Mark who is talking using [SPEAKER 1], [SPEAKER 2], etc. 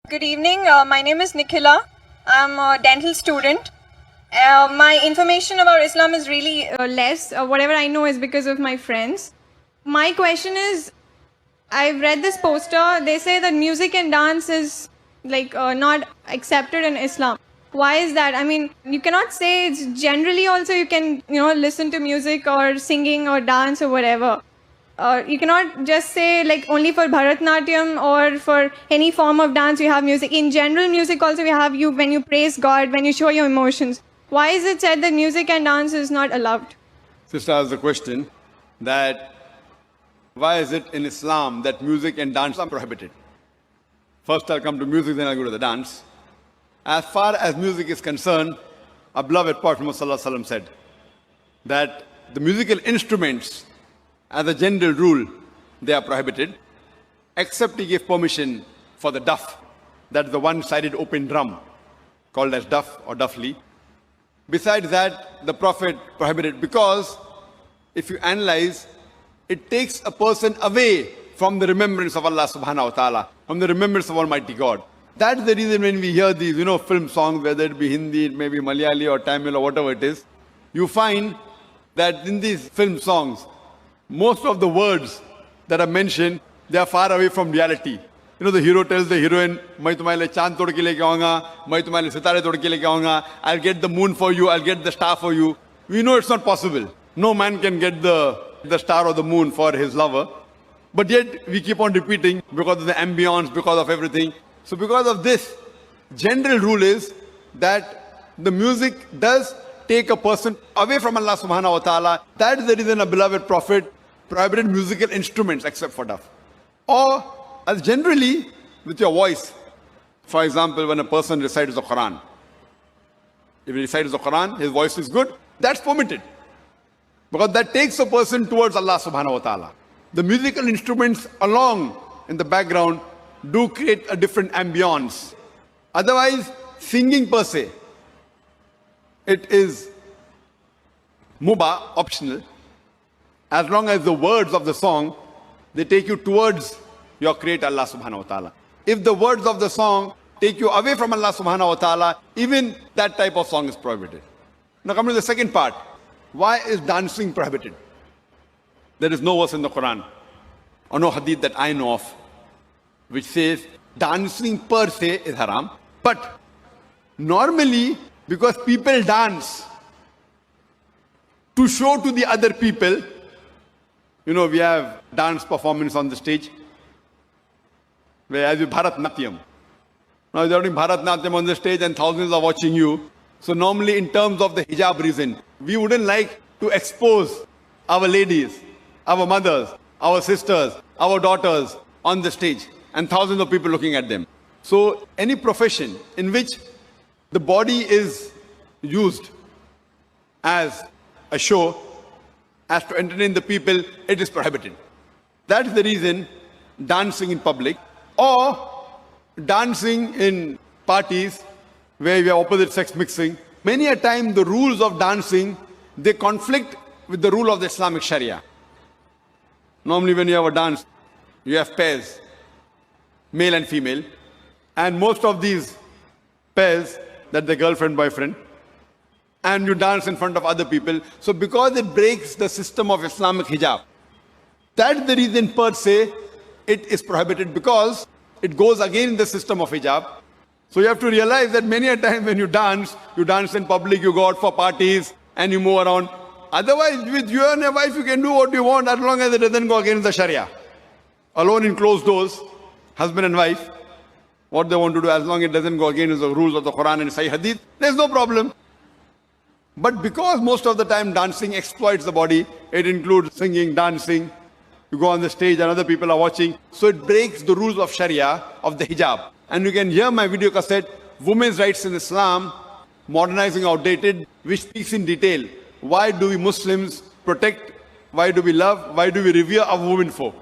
[SPEAKER 1] Good evening. My name is Nikhila. I'm a dental student. My information about Islam is really less. Whatever I know is because of my friends. My question is, I've read this poster. They say that music and dance is not accepted in Islam. Why is that? I mean, you cannot say it's generally also you can, listen to music or singing or dance or whatever. You cannot just say only for Bharatnatyam or for any form of dance you have music. In general music also we have you when you praise God, when you show your emotions. Why is it said that music and dance is not allowed?
[SPEAKER 2] Sister asked the question that why is it in Islam that music and dance are prohibited? First I'll come to music, then I'll go to the dance. As far as music is concerned, our beloved Prophet Muhammad said that the musical instruments, as a general rule, they are prohibited, except he gave permission for the duff. That's the one-sided open drum, called as duff or duffli. Besides that, the Prophet prohibited because if you analyze, it takes a person away from the remembrance of Allah subhanahu wa ta'ala, from the remembrance of Almighty God. That's the reason when we hear these, film songs, whether it be Hindi, it may be Malayali or Tamil or whatever it is, you find that in these film songs, most of the words that are mentioned, they are far away from reality. The hero tells the heroine, "Main tumhare chand tod ke leke aunga, main tumhare sitare tod ke leke aunga, I'll get the moon for you, I'll get the star for you." We know it's not possible. No man can get the star or the moon for his lover. But yet, we keep on repeating because of the ambience, because of everything. So because of this, general rule is that the music does take a person away from Allah subhanahu wa ta'ala. That is the reason a beloved Prophet prohibited musical instruments except for duff. Or as generally with your voice. For example, when a person recites the Quran. If he recites the Quran, his voice is good, that's permitted. Because that takes a person towards Allah subhanahu wa ta'ala. The musical instruments along in the background do create a different ambience. Otherwise, singing per se, it is mubah, optional, as long as the words of the song, they take you towards your creator Allah subhanahu wa ta'ala. If the words of the song take you away from Allah subhanahu wa ta'ala, even that type of song is prohibited. Now come to the second part. Why is dancing prohibited? There is no verse in the Quran or no hadith that I know of which says dancing per se is haram. But normally, because people dance to show to the other people, we have dance performance on the stage, whereas with Bharatnatyam. Now you're doing Bharatnatyam on the stage and thousands are watching you. So normally in terms of the hijab reason, we wouldn't like to expose our ladies, our mothers, our sisters, our daughters on the stage and thousands of people looking at them. So any profession in which the body is used as a show, as to entertain the people, it is prohibited. That is the reason dancing in public or dancing in parties where we have opposite sex mixing. Many a time the rules of dancing, they conflict with the rule of the Islamic Sharia. Normally when you have a dance, you have pairs, male and female, and most of these pairs, that the girlfriend, boyfriend, and you dance in front of other people. So because it breaks the system of Islamic hijab, that's the reason per se it is prohibited, because it goes against the system of hijab. So you have to realize that many a time when you dance in public, you go out for parties and you move around. Otherwise, with you and your wife, you can do what you want as long as it doesn't go against the Sharia. Alone in closed doors, husband and wife, what they want to do, as long as it doesn't go against the rules of the Quran and Sahih Hadith, there's no problem. But because most of the time dancing exploits the body, it includes singing, dancing, you go on the stage and other people are watching, so it breaks the rules of Sharia, of the hijab. And you can hear my video cassette, Women's Rights in Islam, Modernizing Outdated, which speaks in detail. Why do we Muslims protect, why do we love, why do we revere our women for?